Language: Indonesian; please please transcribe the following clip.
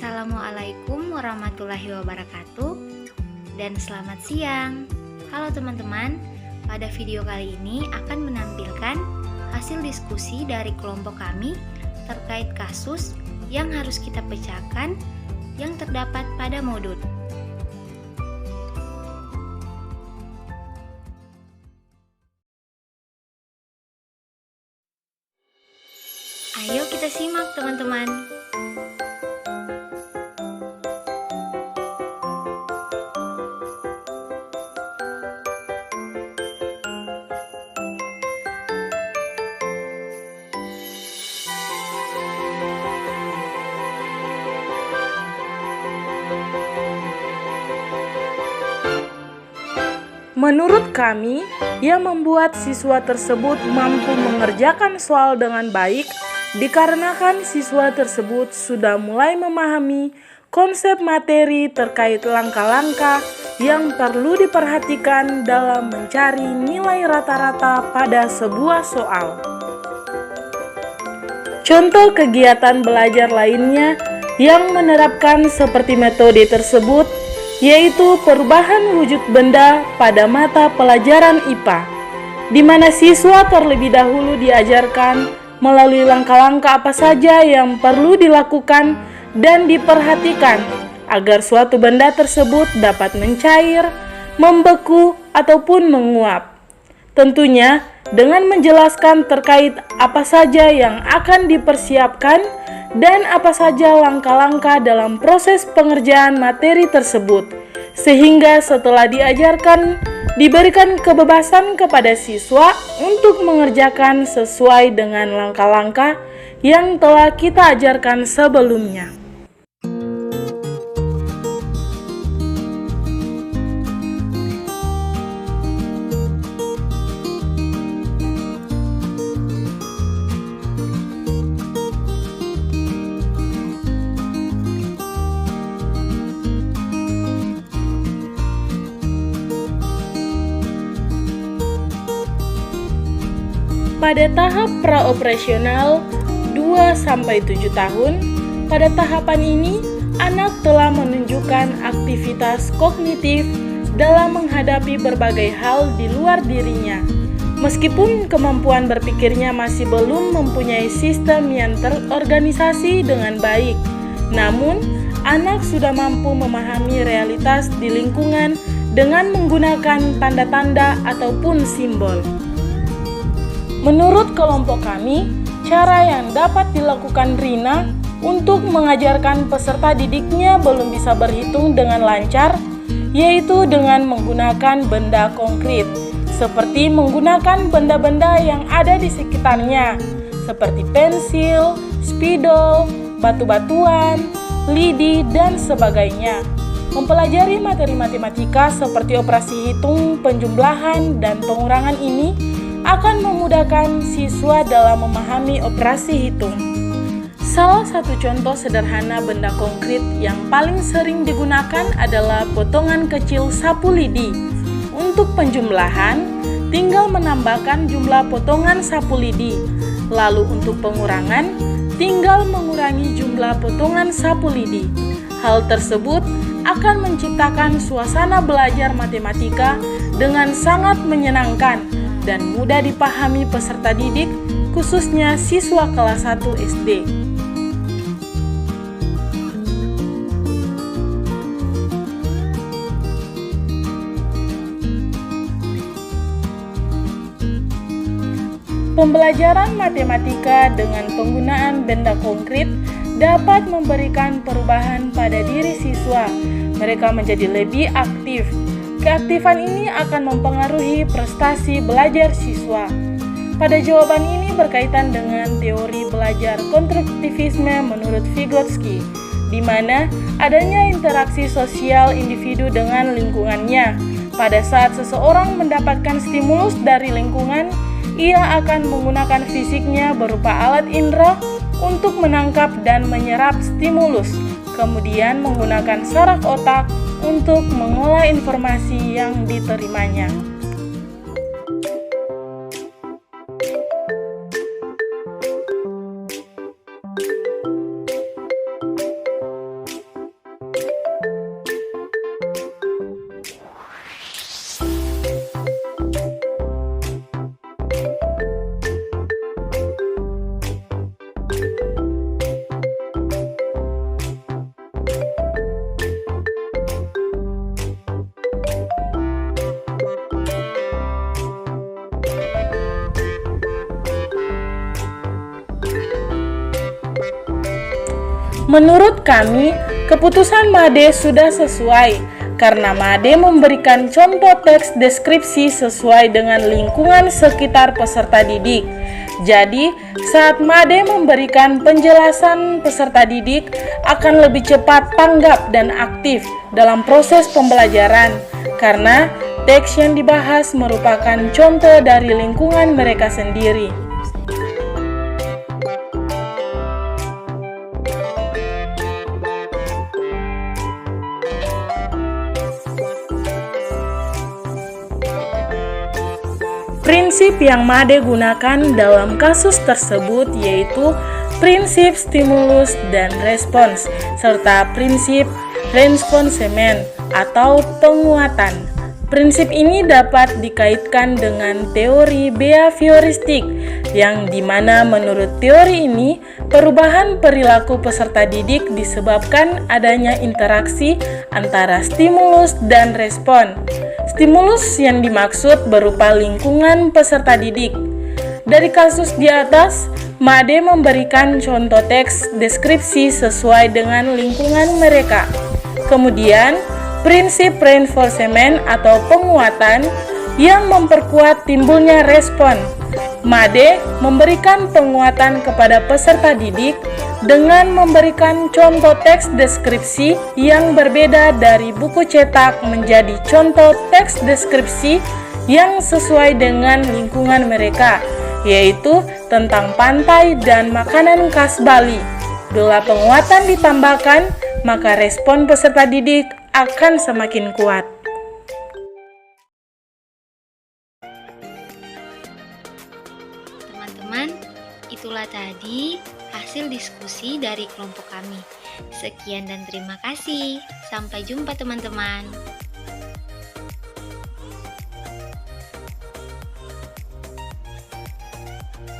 Assalamualaikum warahmatullahi wabarakatuh dan selamat siang. Halo teman-teman, pada video kali ini akan menampilkan hasil diskusi dari kelompok kami terkait kasus yang harus kita pecahkan yang terdapat pada modul. Ayo kita simak teman-teman. Menurut kami, yang membuat siswa tersebut mampu mengerjakan soal dengan baik dikarenakan siswa tersebut sudah mulai memahami konsep materi terkait langkah-langkah yang perlu diperhatikan dalam mencari nilai rata-rata pada sebuah soal. Contoh kegiatan belajar lainnya yang menerapkan seperti metode tersebut yaitu perubahan wujud benda pada mata pelajaran IPA, di mana siswa terlebih dahulu diajarkan melalui langkah-langkah apa saja yang perlu dilakukan dan diperhatikan agar suatu benda tersebut dapat mencair, membeku, ataupun menguap. Tentunya dengan menjelaskan terkait apa saja yang akan dipersiapkan dan apa saja langkah-langkah dalam proses pengerjaan materi tersebut, sehingga setelah diajarkan, diberikan kebebasan kepada siswa untuk mengerjakan sesuai dengan langkah-langkah yang telah kita ajarkan sebelumnya. Pada tahap praoperasional 2-7 tahun, pada tahapan ini anak telah menunjukkan aktivitas kognitif dalam menghadapi berbagai hal di luar dirinya. Meskipun kemampuan berpikirnya masih belum mempunyai sistem yang terorganisasi dengan baik, namun anak sudah mampu memahami realitas di lingkungan dengan menggunakan tanda-tanda ataupun simbol. Menurut kelompok kami, cara yang dapat dilakukan Rina untuk mengajarkan peserta didiknya belum bisa berhitung dengan lancar, yaitu dengan menggunakan benda konkret, seperti menggunakan benda-benda yang ada di sekitarnya, seperti pensil, spidol, batu-batuan, lidi, dan sebagainya. Mempelajari materi matematika seperti operasi hitung, penjumlahan, dan pengurangan ini akan memudahkan siswa dalam memahami operasi hitung. Salah satu contoh sederhana benda konkret yang paling sering digunakan adalah potongan kecil sapu lidi. Untuk penjumlahan, tinggal menambahkan jumlah potongan sapu lidi. Lalu untuk pengurangan, tinggal mengurangi jumlah potongan sapu lidi. Hal tersebut akan menciptakan suasana belajar matematika dengan sangat menyenangkan dan mudah dipahami peserta didik, khususnya siswa kelas 1 SD. Pembelajaran matematika dengan penggunaan benda konkret dapat memberikan perubahan pada diri siswa. Mereka menjadi lebih aktif. Keaktifan ini akan mempengaruhi prestasi belajar siswa. Pada jawaban ini berkaitan dengan teori belajar konstruktivisme menurut Vygotsky, di mana adanya interaksi sosial individu dengan lingkungannya. Pada saat seseorang mendapatkan stimulus dari lingkungan, ia akan menggunakan fisiknya berupa alat indera untuk menangkap dan menyerap stimulus, kemudian menggunakan saraf otak untuk mengolah informasi yang diterimanya. Menurut kami, keputusan Made sudah sesuai karena Made memberikan contoh teks deskripsi sesuai dengan lingkungan sekitar peserta didik. Jadi, saat Made memberikan penjelasan, peserta didik akan lebih cepat tanggap dan aktif dalam proses pembelajaran karena teks yang dibahas merupakan contoh dari lingkungan mereka sendiri. Prinsip yang Made gunakan dalam kasus tersebut yaitu prinsip stimulus dan respons, serta prinsip reinforcement atau penguatan. Prinsip ini dapat dikaitkan dengan teori behavioristik, yang dimana menurut teori ini, perubahan perilaku peserta didik disebabkan adanya interaksi antara stimulus dan respon. Stimulus yang dimaksud berupa lingkungan peserta didik. Dari kasus di atas, Made memberikan contoh teks deskripsi sesuai dengan lingkungan mereka. Kemudian, prinsip reinforcement atau penguatan yang memperkuat timbulnya respon. Made memberikan penguatan kepada peserta didik dengan memberikan contoh teks deskripsi yang berbeda dari buku cetak menjadi contoh teks deskripsi yang sesuai dengan lingkungan mereka, yaitu tentang pantai dan makanan khas Bali. Bila penguatan ditambahkan, maka respon peserta didik akan semakin kuat. Teman-teman, itulah tadi hasil diskusi dari kelompok kami. Sekian dan terima kasih. Sampai jumpa teman-teman.